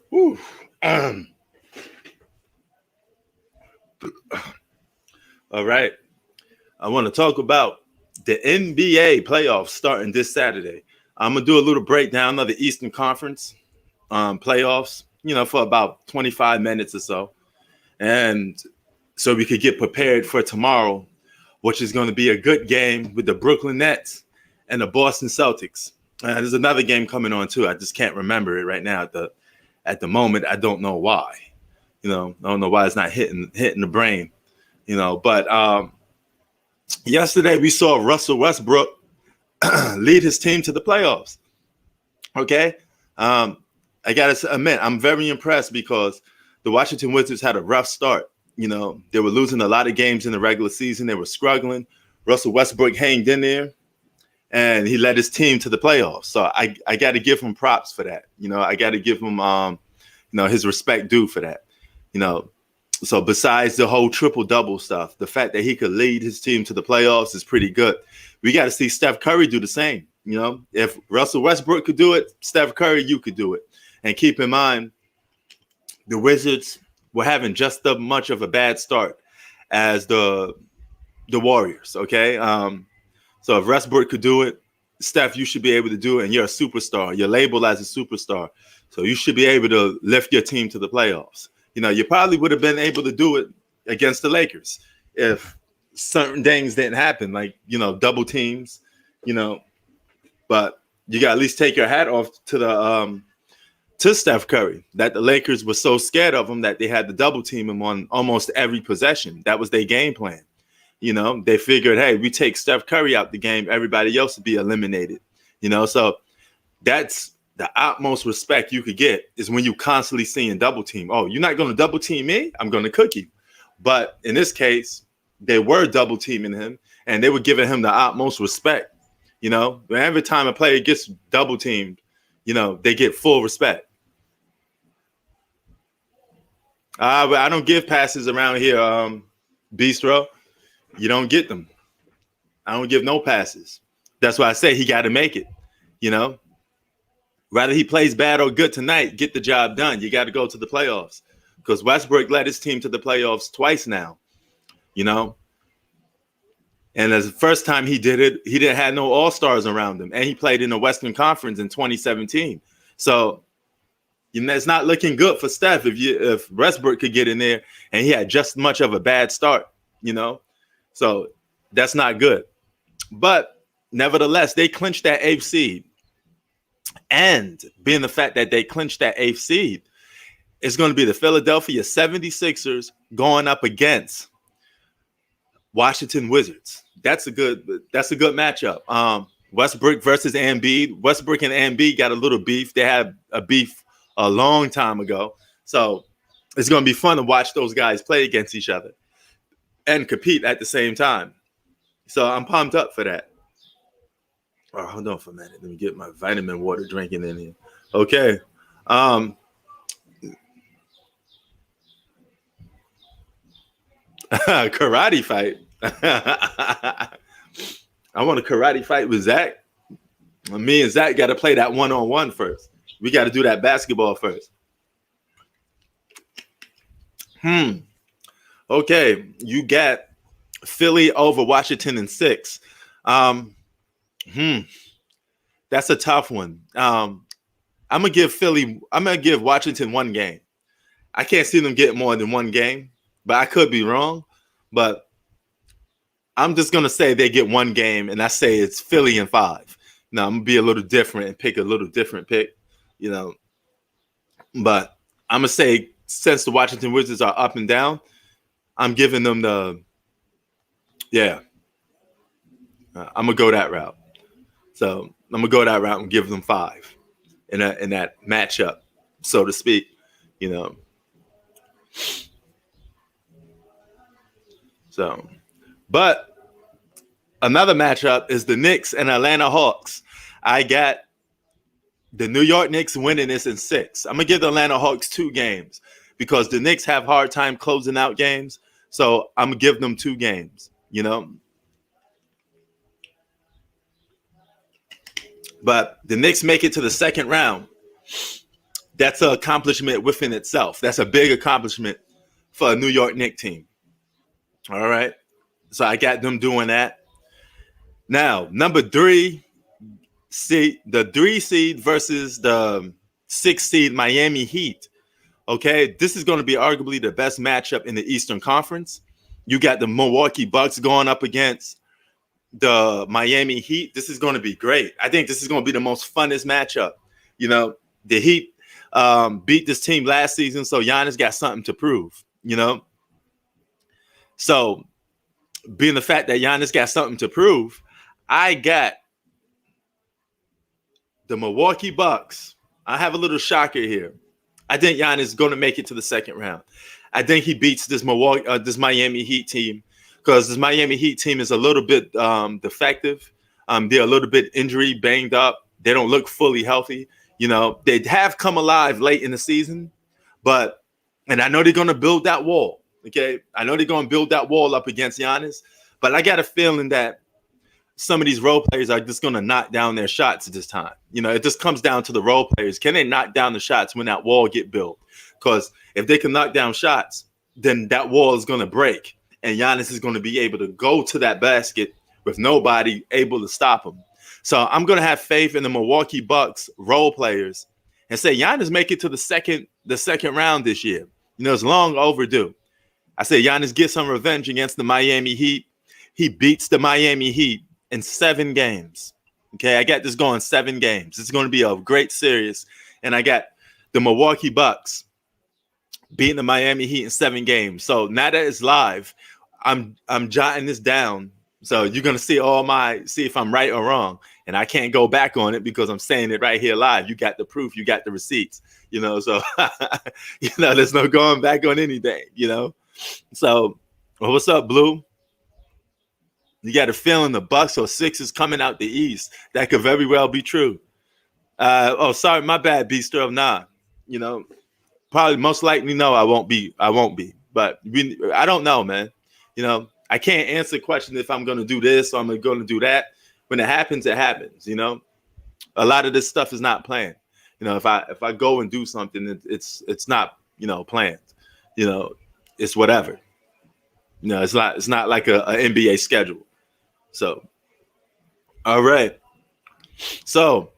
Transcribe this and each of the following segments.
Whew. All right. I want to talk about the NBA playoffs starting this Saturday. I'm going to do a little breakdown of the Eastern Conference playoffs, for about 25 minutes or so. And so we could get prepared for tomorrow, which is going to be a good game with the Brooklyn Nets and the Boston Celtics. There's another game coming on too. I just can't remember it right now at the moment. I don't know why. I don't know why it's not hitting the brain. But yesterday we saw Russell Westbrook lead his team to the playoffs. Okay, I gotta admit I'm very impressed because the Washington Wizards had a rough start. They were losing a lot of games in the regular season. They were struggling. Russell Westbrook hanged in there, and he led his team to the playoffs. So I got to give him props for that. I got to give him his respect due for that. So besides the whole triple-double stuff, the fact that he could lead his team to the playoffs is pretty good. We got to see Steph Curry do the same. If Russell Westbrook could do it, Steph Curry, you could do it. And keep in mind, the Wizards were having just as much of a bad start as the Warriors, okay? So if Westbrook could do it, Steph, you should be able to do it, and you're a superstar. You're labeled as a superstar. So you should be able to lift your team to the playoffs. You probably would have been able to do it against the Lakers if certain things didn't happen, like, double teams, but you got to at least take your hat off to Steph Curry, that the Lakers were so scared of him that they had to double team him on almost every possession. That was their game plan. They figured, hey, we take Steph Curry out the game, everybody else would be eliminated. So that's the utmost respect you could get is when you constantly seeing double team. Oh, you're not going to double team me? I'm going to cook you. But in this case, they were double teaming him and they were giving him the utmost respect. Every time a player gets double teamed, they get full respect. I don't give passes around here, Bistro. You don't get them. I don't give no passes. That's why I say he got to make it, Whether he plays bad or good tonight, get the job done. You got to go to the playoffs because Westbrook led his team to the playoffs twice now, And as the first time he did it, he didn't have no all-stars around him. And he played in the Western Conference in 2017. So, it's not looking good for Steph if Westbrook could get in there and he had just much of a bad start, So that's not good. But nevertheless, they clinched that 8th seed. And being the fact that they clinched that 8th seed, it's going to be the Philadelphia 76ers going up against Washington Wizards. That's a good matchup. Westbrook versus Embiid. Westbrook and Embiid got a little beef. They had a beef a long time ago. So it's going to be fun to watch those guys play against each other and compete at the same time. So I'm pumped up for that. Oh, hold on for a minute. Let me get my vitamin water drinking in here. Okay. Karate fight. I want a karate fight with Zach. Me and Zach got to play that one-on-one first. We got to do that basketball first. Okay, you got Philly over Washington in 6. That's a tough one. I'm gonna give Washington one game. I can't see them get more than one game, but I could be wrong. But I'm just gonna say they get one game, and I say it's Philly in 5. Now I'm gonna be a little different and pick a little different pick, But I'm gonna say since the Washington Wizards are up and down, I'm giving them I'm gonna go that route. So I'm gonna go that route and give them 5 in that matchup, so to speak. So, but another matchup is the Knicks and Atlanta Hawks. I got the New York Knicks winning this in 6. I'm gonna give the Atlanta Hawks 2 games because the Knicks have hard time closing out games. So I'm gonna give them 2 games. But the Knicks make it to the second round. That's an accomplishment within itself. That's a big accomplishment for a New York Knicks team. All right. So I got them doing that. Now, number 3 seed, the 3 seed versus the 6 seed Miami Heat. Okay, this is going to be arguably the best matchup in the Eastern Conference. You got the Milwaukee Bucks going up against the Miami Heat. This is going to be great. I think this is going to be the most funnest matchup. You know, the Heat beat this team last season, so Giannis got something to prove, you know. So, being the fact that Giannis got something to prove, I got the Milwaukee Bucks. I have a little shocker here. I think Giannis is going to make it to the second round. I think he beats this Miami Heat team because this Miami Heat team is a little bit defective. They're a little bit injury banged up. They don't look fully healthy. You know, they have come alive late in the season, and I know they're going to build that wall. Okay, I know they're going to build that wall up against Giannis, but I got a feeling that some of these role players are just going to knock down their shots at this time. You know, it just comes down to the role players. Can they knock down the shots when that wall get built? Because if they can knock down shots, then that wall is going to break, and Giannis is going to be able to go to that basket with nobody able to stop him. So I'm going to have faith in the Milwaukee Bucks role players and say Giannis make it to the second round this year. You know, it's long overdue. I say Giannis gets some revenge against the Miami Heat. He beats the Miami Heat in 7 games. Okay, I got this going 7 games. It's going to be a great series. And I got the Milwaukee Bucks beating the Miami Heat in 7 games. So now that it's live, I'm jotting this down. So you're going to see if I'm right or wrong. And I can't go back on it because I'm saying it right here live. You got the proof. You got the receipts, you know. So, you know, there's no going back on anything, you know. So, well, what's up, Blue? You got a feeling the Bucks or Sixers coming out the East. That could very well be true. Sorry, my bad, Beastro. Nah, you know, probably most likely no, I won't be. But I don't know, man. You know, I can't answer the question if I'm going to do this or I'm going to do that. When it happens, it happens. You know, a lot of this stuff is not planned. You know, if I go and do something, it's not, you know, planned. You know, it's whatever. You know, it's not like a NBA schedule. So, all right. So,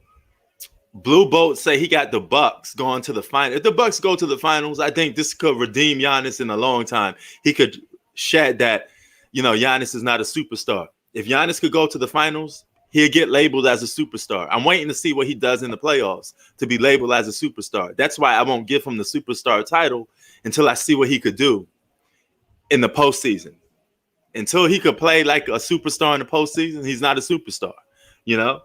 Blue Boat say he got the Bucks going to the final. If the Bucks go to the finals, I think this could redeem Giannis in a long time. He could shed that, you know, Giannis is not a superstar. If Giannis could go to the finals, he'll get labeled as a superstar. I'm waiting to see what he does in the playoffs to be labeled as a superstar. That's why I won't give him the superstar title until I see what he could do in the postseason. Until he could play like a superstar in the postseason, he's not a superstar, you know?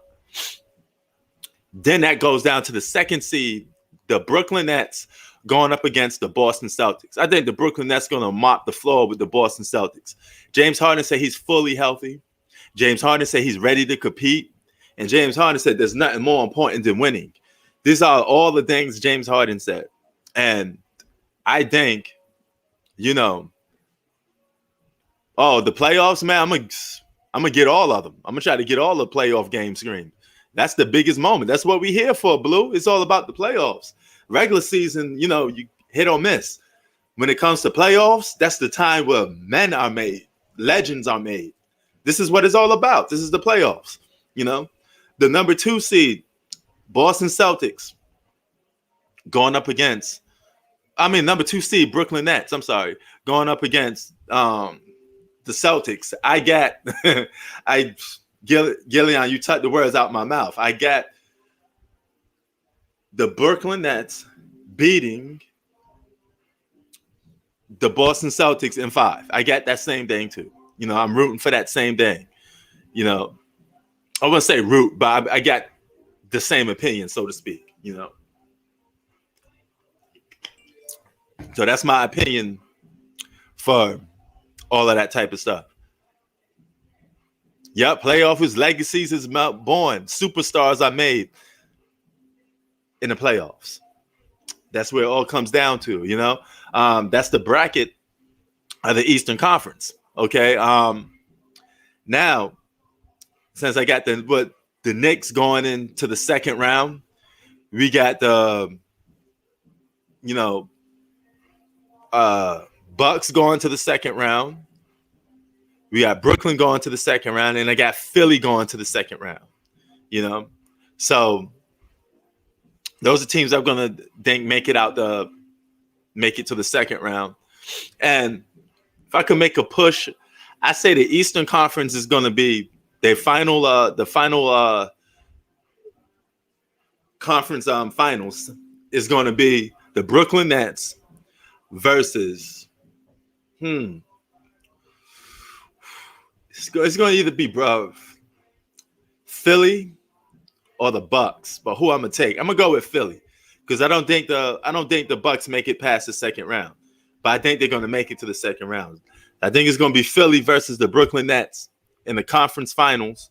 Then that goes down to the second seed, the Brooklyn Nets going up against the Boston Celtics. I think the Brooklyn Nets going to mop the floor with the Boston Celtics. James Harden said he's fully healthy. James Harden said he's ready to compete. And James Harden said there's nothing more important than winning. These are all the things James Harden said. And I think, you know, the playoffs, man, I'm gonna get all of them. I'm gonna try to get all the playoff games screened. That's the biggest moment. That's what we're here for, Blue. It's all about the playoffs. Regular season, you know, you hit or miss. When it comes to playoffs, that's the time where men are made, legends are made. This is what it's all about. This is the playoffs. You know, the number 2 seed, Boston Celtics, going up against, number 2 seed, Brooklyn Nets. I'm sorry, going up against the Celtics. I got, Gillian, you took the words out my mouth. I got the Brooklyn Nets beating the Boston Celtics in 5. I got that same thing too. You know, I'm rooting for that same thing. You know, I wouldn't say root, but I got the same opinion, so to speak, you know. So that's my opinion for all of that type of stuff. Yep, playoff is legacies is born. Superstars are made in the playoffs. That's where it all comes down to, you know. That's the bracket of the Eastern Conference. Okay. Now, since I got the Knicks going into the second round. We got the, you know, Bucks going to the second round. We got Brooklyn going to the second round, and I got Philly going to the second round. You know, so those are teams I'm gonna think make it to the second round. And if I could make a push, I say the Eastern Conference is gonna be the final conference finals is gonna be the Brooklyn Nets versus it's going to either be Philly or the Bucks. But who I'm gonna take? I'm gonna go with Philly because I don't think the Bucks make it past the second round. But I think they're gonna make it to the second round. I think it's gonna be Philly versus the Brooklyn Nets in the conference finals,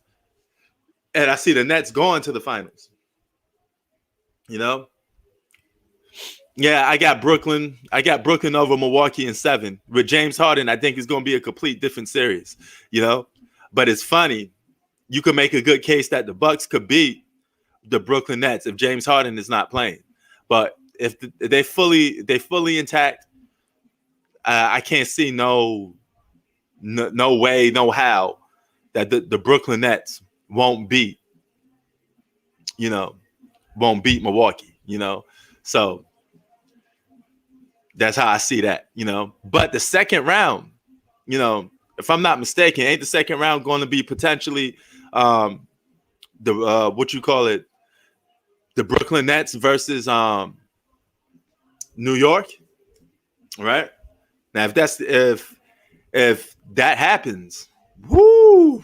and I see the Nets going to the finals. You know. Yeah, I got Brooklyn. I got Brooklyn over Milwaukee in 7. With James Harden, I think it's going to be a complete different series, you know? But it's funny. You could make a good case that the Bucks could beat the Brooklyn Nets if James Harden is not playing. But if they fully intact, I can't see no way, no how that the Brooklyn Nets won't beat Milwaukee, you know? So that's how I see that, you know. But the second round, you know, if I'm not mistaken, ain't the second round going to be potentially the Brooklyn Nets versus New York, right? Now, if that happens, whoo,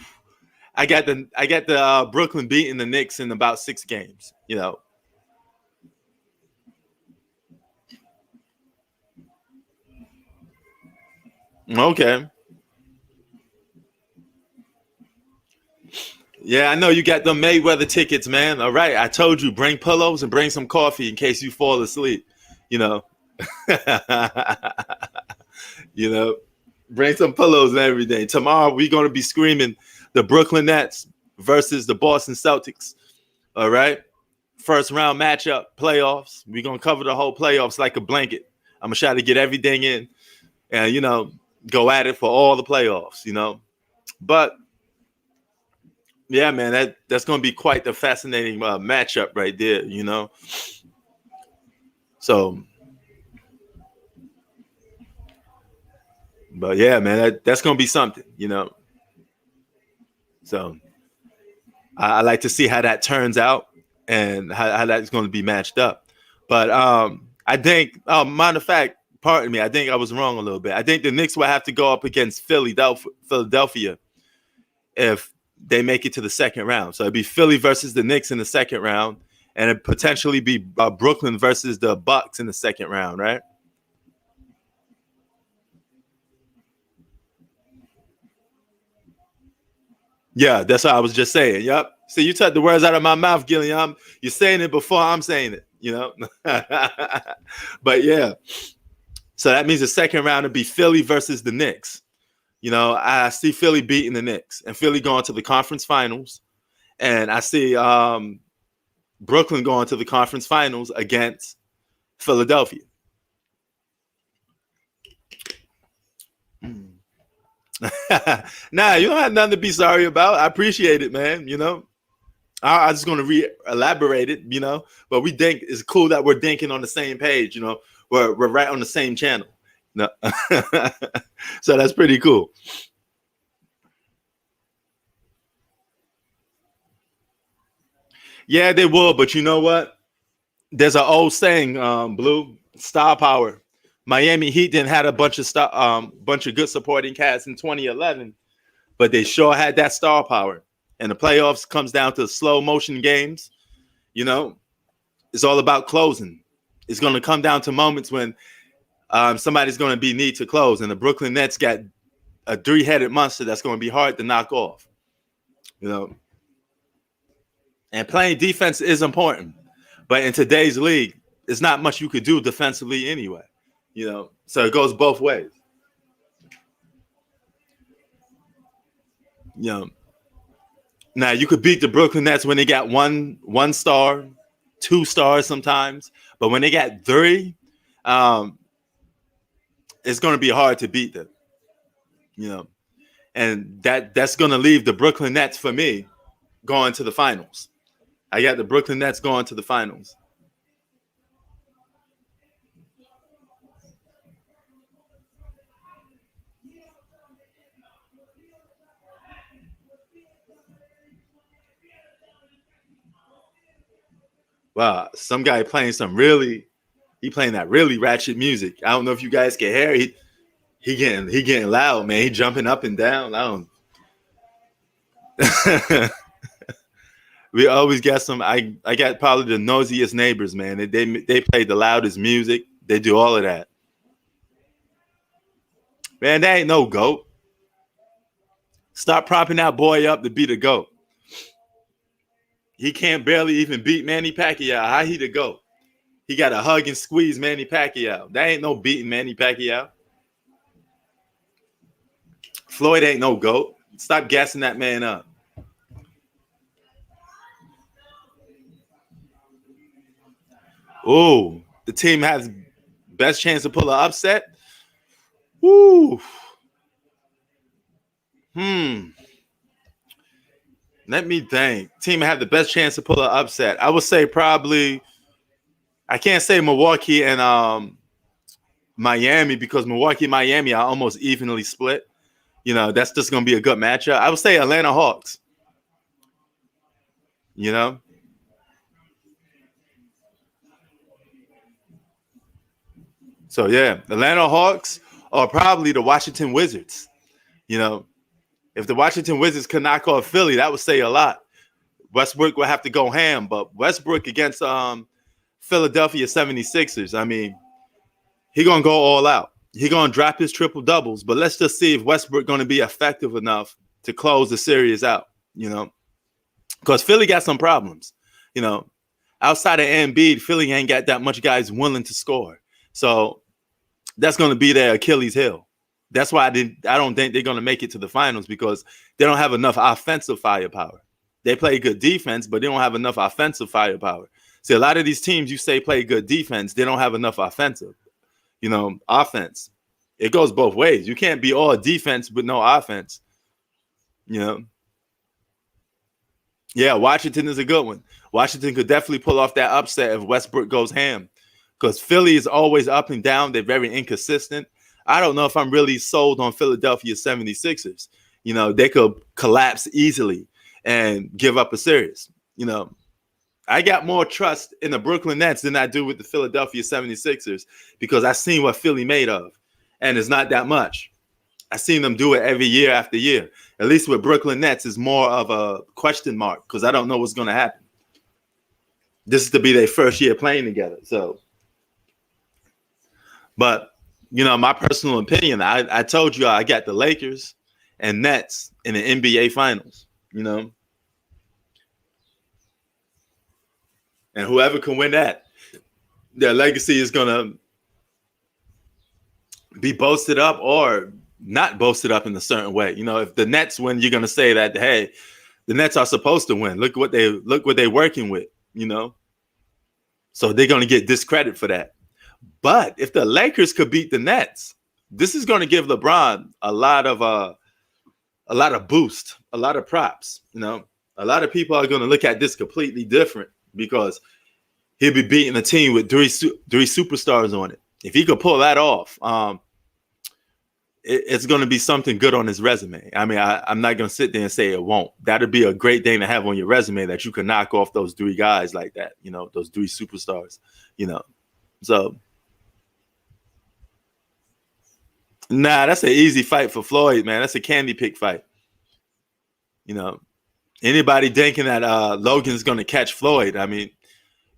I got the Brooklyn beating the Knicks in about 6 games, you know. Okay. Yeah, I know you got the Mayweather tickets, man. All right, I told you, bring pillows and bring some coffee in case you fall asleep. You know, you know, bring some pillows and everything. Tomorrow we're gonna be screaming the Brooklyn Nets versus the Boston Celtics. All right, first round matchup, playoffs. We're gonna cover the whole playoffs like a blanket. I'm gonna try to get everything in, and you know, go at it for all the playoffs. You know, but. Yeah, man, that's going to be quite the fascinating matchup right there, you know. So, but yeah, man, that's going to be something, you know. So, I like to see how that turns out and how that's going to be matched up. But I think, matter of fact, pardon me, I think I was wrong a little bit. I think the Knicks will have to go up against Philadelphia if they make it to the second round. So it'd be Philly versus the Knicks in the second round, and it potentially be Brooklyn versus the Bucks in the second round, right? Yeah, that's what I was just saying. Yep. See, you took the words out of my mouth, Gilliam. You're saying it before I'm saying it, you know? But yeah. So that means the second round would be Philly versus the Knicks. You know, I see Philly beating the Knicks and Philly going to the conference finals. And I see Brooklyn going to the conference finals against Philadelphia. Nah, you don't have nothing to be sorry about. I appreciate it, man. You know, I just going to elaborate it, you know, but we think it's cool that we're thinking on the same page, you know, we're right on the same channel. No. So that's pretty cool. Yeah, they will, but you know what? There's an old saying, Blue, star power. Miami Heat didn't had a bunch of good supporting cast in 2011, but they sure had that star power. And the playoffs comes down to slow motion games. You know, it's all about closing. It's going to come down to moments when somebody's going to be need to close, and the Brooklyn Nets got a 3-headed monster that's going to be hard to knock off. You know, and playing defense is important, but in today's league, there's not much you could do defensively anyway. You know, so it goes both ways. You know, Now you could beat the Brooklyn Nets when they got one star, 2 stars sometimes, but when they got three, um, it's going to be hard to beat them. You know, and that's going to leave the Brooklyn Nets for me going to the finals. I got the Brooklyn Nets going to the finals. Wow, some guy playing he playing that really ratchet music. I don't know if you guys can hear. He getting loud, man. He jumping up and down. I don't. We always got some. I got probably the noisiest neighbors, man. They play the loudest music. They do all of that. Man, that ain't no goat. Stop propping that boy up to be the GOAT. He can't barely even beat Manny Pacquiao. How he the GOAT? He got to hug and squeeze Manny Pacquiao. That ain't no beating Manny Pacquiao. Floyd ain't no GOAT. Stop gassing that man up. Oh, the team has best chance to pull an upset. Woo. Let me think. Team have the best chance to pull an upset. I would say probably. I can't say Milwaukee and Miami because Milwaukee and Miami are almost evenly split. You know, that's just going to be a good matchup. I would say Atlanta Hawks. You know? So, yeah, Atlanta Hawks or probably the Washington Wizards. You know, if the Washington Wizards could knock off Philly, that would say a lot. Westbrook would have to go ham, but Westbrook against Philadelphia 76ers, I mean, he going to go all out. He going to drop his triple doubles, but let's just see if Westbrook going to be effective enough to close the series out, you know, because Philly got some problems, you know, outside of Embiid, Philly ain't got that much guys willing to score. So that's going to be their Achilles heel. That's why I don't think they're going to make it to the finals because they don't have enough offensive firepower. They play good defense, but they don't have enough offensive firepower. See, a lot of these teams you say play good defense, they don't have enough offensive. You know, offense. It goes both ways. You can't be all defense with no offense. You know. Yeah, Washington is a good one. Washington could definitely pull off that upset if Westbrook goes ham. Because Philly is always up and down. They're very inconsistent. I don't know if I'm really sold on Philadelphia 76ers. You know, they could collapse easily and give up a series. You know, I got more trust in the Brooklyn Nets than I do with the Philadelphia 76ers because I've seen what Philly made of, and it's not that much. I've seen them do it every year after year. At least with Brooklyn Nets is more of a question mark because I don't know what's going to happen. This is to be their first year playing together. So, but, you know, my personal opinion, I told you I got the Lakers and Nets in the NBA Finals, you know. And whoever can win that, their legacy is going to be boasted up or not boasted up in a certain way. You know, if the Nets win, you're going to say that, hey, the Nets are supposed to win. Look what they're working with, you know. So they're going to get discredit for that. But if the Lakers could beat the Nets, this is going to give LeBron a lot of boost, a lot of props, you know. A lot of people are going to look at this completely different because he'll be beating a team with three superstars on it. If he could pull that off, it's going to be something good on his resume. I mean, I'm not going to sit there and say it won't. That'd be a great thing to have on your resume that you can knock off those three guys like that, you know, those three superstars, you know. So, nah, that's an easy fight for Floyd, man. That's a candy pick fight. You know, anybody thinking that Logan's going to catch Floyd, I mean,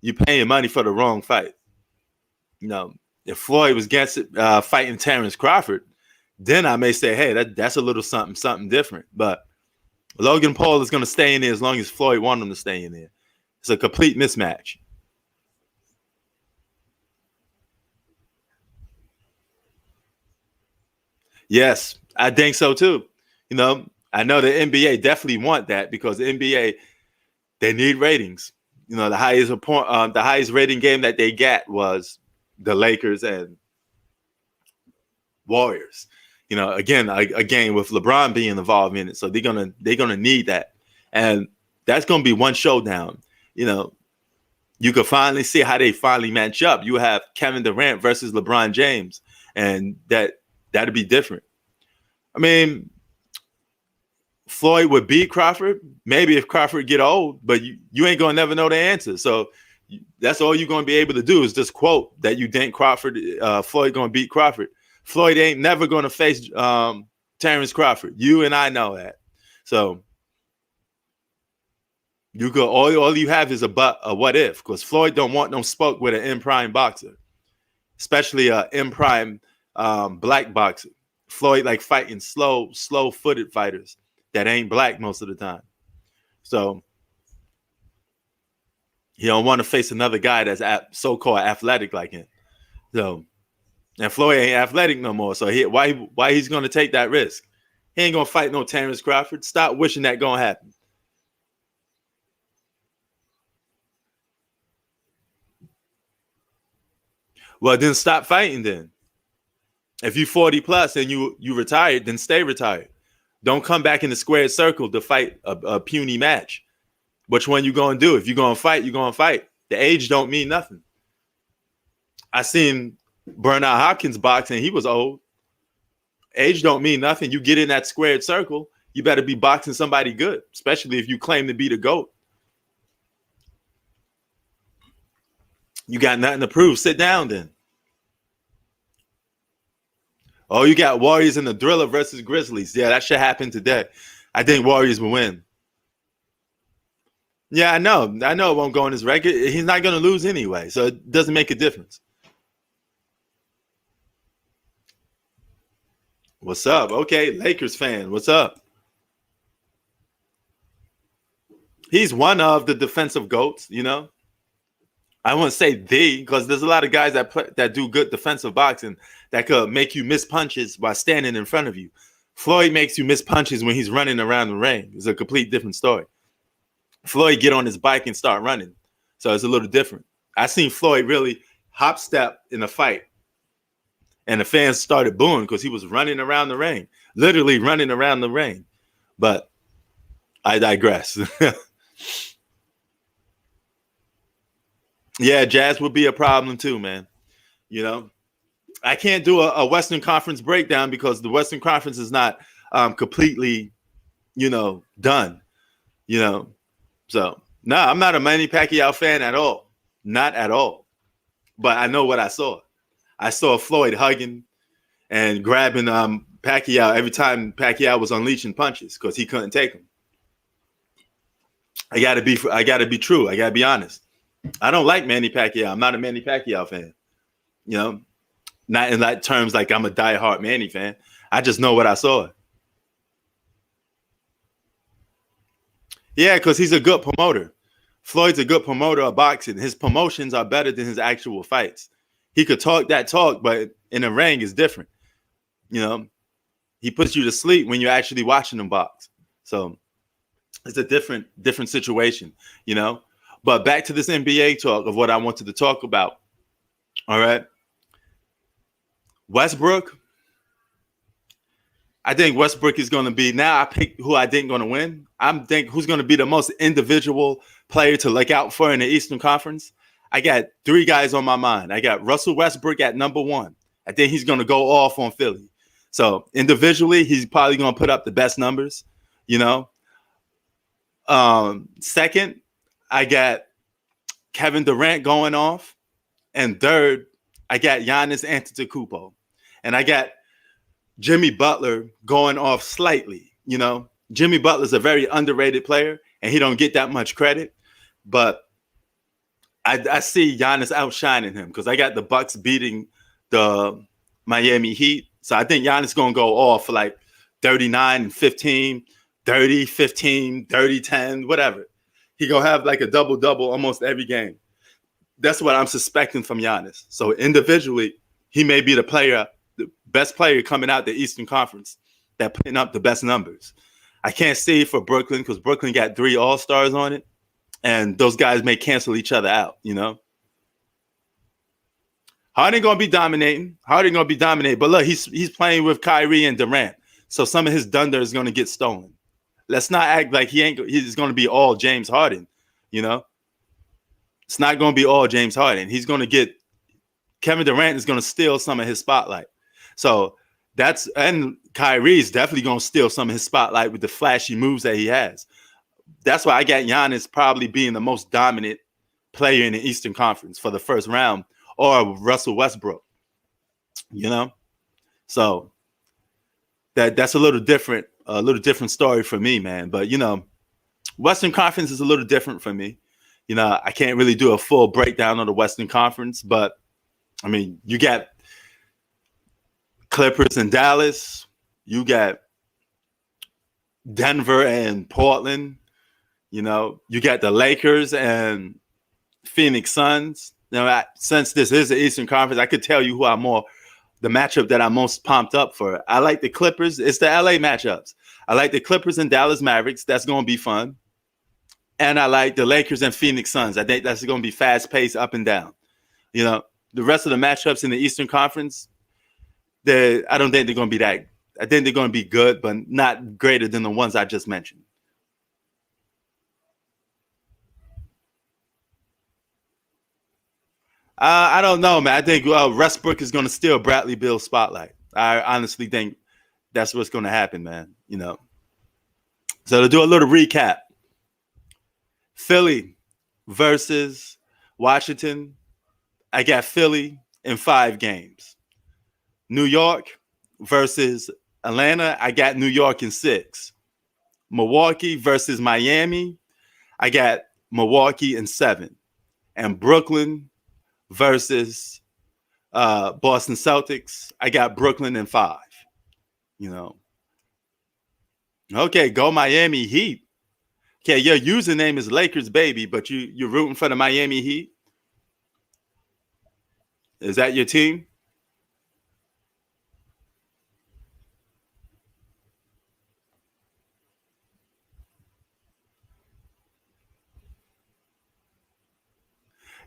you're paying money for the wrong fight. You know, if Floyd was against fighting Terrence Crawford, then I may say, hey, that's a little something different. But Logan Paul is going to stay in there as long as Floyd wants him to stay in there. It's a complete mismatch. Yes, I think so too. You know, I know the NBA definitely want that because the NBA, they need ratings. The highest rating game that they got was the Lakers and Warriors. Again, a game with LeBron being involved in it, so they're gonna need that, and that's gonna be one showdown. You could finally see how they finally match up. You have Kevin Durant versus LeBron James, and that'd be different. I mean, Floyd would beat Crawford, maybe if Crawford get old, but you ain't gonna never know the answer. So that's all you're gonna be able to do is just quote that you think Floyd gonna beat Crawford. Floyd ain't never gonna face Terrence Crawford. You and I know that. So you could all you have is a what if, because Floyd don't want no smoke with an in-prime boxer, especially a in-prime black boxer. Floyd like fighting slow-footed fighters that ain't black most of the time. So he don't want to face another guy that's so-called athletic like him. So, and Floyd ain't athletic no more. So why he's going to take that risk? He ain't going to fight no Terrence Crawford. Stop wishing that going to happen. Well, then stop fighting then. If you 40 plus and you retired, then stay retired. Don't come back in the squared circle to fight a puny match. Which one you going to do? If you're going to fight, you're going to fight. The age don't mean nothing. I seen Bernard Hopkins box and he was old. Age don't mean nothing. You get in that squared circle, you better be boxing somebody good, especially if you claim to be the GOAT. You got nothing to prove. Sit down then. Oh, you got Warriors and the Thriller versus Grizzlies. Yeah, that should happen today. I think Warriors will win. Yeah, I know it won't go on his record. He's not going to lose anyway, so it doesn't make a difference. What's up? Okay, Lakers fan. What's up? He's one of the defensive GOATs, I wouldn't say because there's a lot of guys that do good defensive boxing that could make you miss punches by standing in front of you. Floyd makes you miss punches when he's running around the ring. It's a complete different story. Floyd get on his bike and start running. So it's a little different. I seen Floyd really hop step in a fight. And the fans started booing because he was running around the ring. Literally running around the ring. But I digress. Yeah, Jazz would be a problem too, man. I can't do a Western Conference breakdown because the Western Conference is not completely, done. So no, I'm not a Manny Pacquiao fan at all. Not at all. But I know what I saw. I saw Floyd hugging and grabbing Pacquiao every time Pacquiao was unleashing punches because he couldn't take them. I gotta be true. I gotta be honest. I don't like Manny Pacquiao. I'm not a Manny Pacquiao fan. Not in that terms like I'm a diehard Manny fan. I just know what I saw. Yeah, because he's a good promoter. Floyd's a good promoter of boxing. His promotions are better than his actual fights. He could talk that talk, but in a ring is different. He puts you to sleep when you're actually watching him box. So it's a different situation, But back to this NBA talk of what I wanted to talk about. All right. Westbrook. I think Westbrook is going to be, now I pick who I think going to win. I'm think who's going to be the most individual player to look out for in the Eastern Conference. I got 3 guys on my mind. I got Russell Westbrook at number 1. I think he's going to go off on Philly. So individually, he's probably going to put up the best numbers, Second, I got Kevin Durant going off. And third, I got Giannis Antetokounmpo. And I got Jimmy Butler going off slightly. Jimmy Butler's a very underrated player, and he don't get that much credit. But I see Giannis outshining him because I got the Bucks beating the Miami Heat. So I think Giannis going to go off for like 39 and 15, 30, 15, 30, 10, whatever. He going to have like a double-double almost every game. That's what I'm suspecting from Giannis. So individually, he may be the best player coming out the Eastern Conference that putting up the best numbers. I can't say for Brooklyn because Brooklyn got 3 All-Stars on it, and those guys may cancel each other out, you know? Harden gonna be dominating. But look, he's playing with Kyrie and Durant, so some of his thunder is gonna get stolen. Let's not act like he's gonna be all James Harden, you know? It's not gonna be all James Harden. He's gonna get Kevin Durant is gonna steal some of his spotlight. So and Kyrie's definitely gonna steal some of his spotlight with the flashy moves that he has. That's why I got Giannis probably being the most dominant player in the Eastern Conference for the first round, or Russell Westbrook, you know? So that's a little different story for me, man. But, you know, Western Conference is a little different for me. You know, I can't really do a full breakdown of the Western Conference, but, I mean, you got Clippers and Dallas. You got Denver and Portland. You know, you got the Lakers and Phoenix Suns. Now, since this is the Eastern Conference, I could tell you the matchup that I'm most pumped up for. I like the Clippers. It's the LA matchups. I like the Clippers and Dallas Mavericks. That's going to be fun. And I like the Lakers and Phoenix Suns. I think that's going to be fast-paced, up and down. You know, the rest of the matchups in the Eastern Conference, I don't think they're going to be that. I think they're going to be good, but not greater than the ones I just mentioned. I don't know, man. I think Westbrook is going to steal Bradley Beal's spotlight. I honestly think that's what's going to happen, man. You know. So to do a little recap, Philly versus Washington. I got Philly in 5 games. New York versus Atlanta. I got New York in 6. Milwaukee versus Miami. I got Milwaukee in 7. And Brooklyn versus Boston Celtics. I got Brooklyn in 5. You know. Okay, go Miami Heat. Okay, your username is Lakers baby, but you're rooting for the Miami Heat. Is that your team?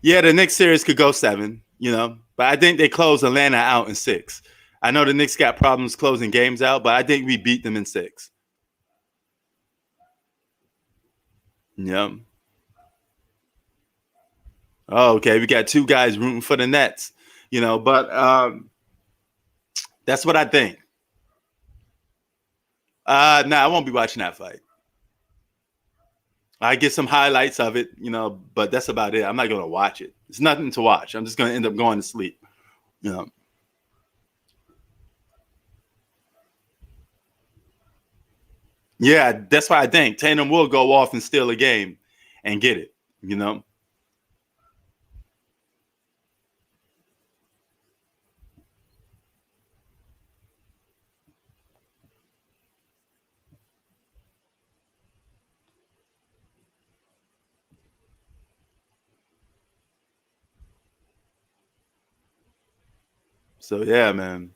Yeah, the Knicks series could go 7, you know, but I think they close Atlanta out in 6. I know the Knicks got problems closing games out, but I think we beat them in 6. Yeah. Oh, okay. We got 2 guys rooting for the Nets, you know, but that's what I think. I won't be watching that fight. I get some highlights of it, you know, but that's about it. I'm not going to watch it. It's nothing to watch. I'm just going to end up going to sleep, you know. Yeah, that's why I think Tatum will go off and steal a game and get it, you know. So, yeah, man.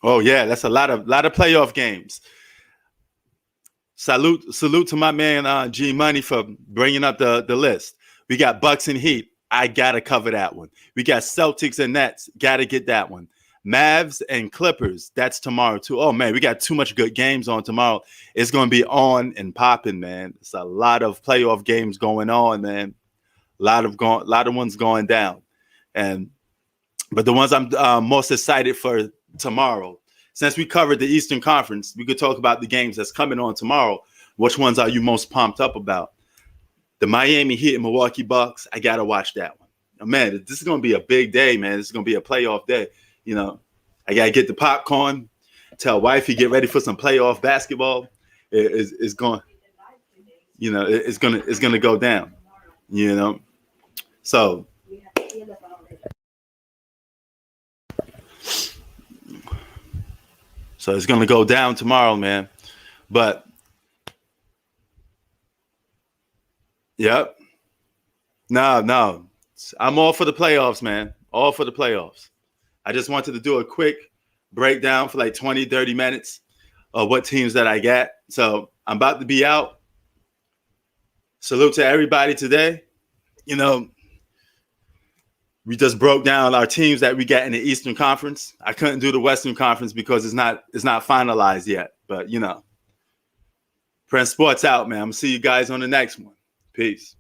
Oh, yeah, that's a lot of playoff games. Salute to my man G Money for bringing up the list. We got Bucks and Heat. I gotta cover that one. We got Celtics and Nets. Gotta get that one. Mavs and Clippers. That's tomorrow too. Oh man, we got too much good games on tomorrow. It's gonna be on and popping, man. It's a lot of playoff games going on, man. A lot of ones going down, but the ones I'm most excited for tomorrow. Since we covered the Eastern Conference, we could talk about the games that's coming on tomorrow. Which ones are you most pumped up about? The Miami Heat and Milwaukee Bucks. I gotta watch that one. Oh, man, this is gonna be a big day, man. This is gonna be a playoff day. You know, I gotta get the popcorn. Tell wifey get ready for some playoff basketball. It's going, you know, it's gonna go down. You know, so. So it's going to go down tomorrow, man. But, yep. No. I'm all for the playoffs, man. All for the playoffs. I just wanted to do a quick breakdown for like 20, 30 minutes of what teams that I got. So I'm about to be out. Salute to everybody today. You know, we just broke down our teams that we got in the Eastern Conference. I couldn't do the Western Conference because it's not finalized yet. But, you know, Prince Sports out, man. I'm going to see you guys on the next one. Peace.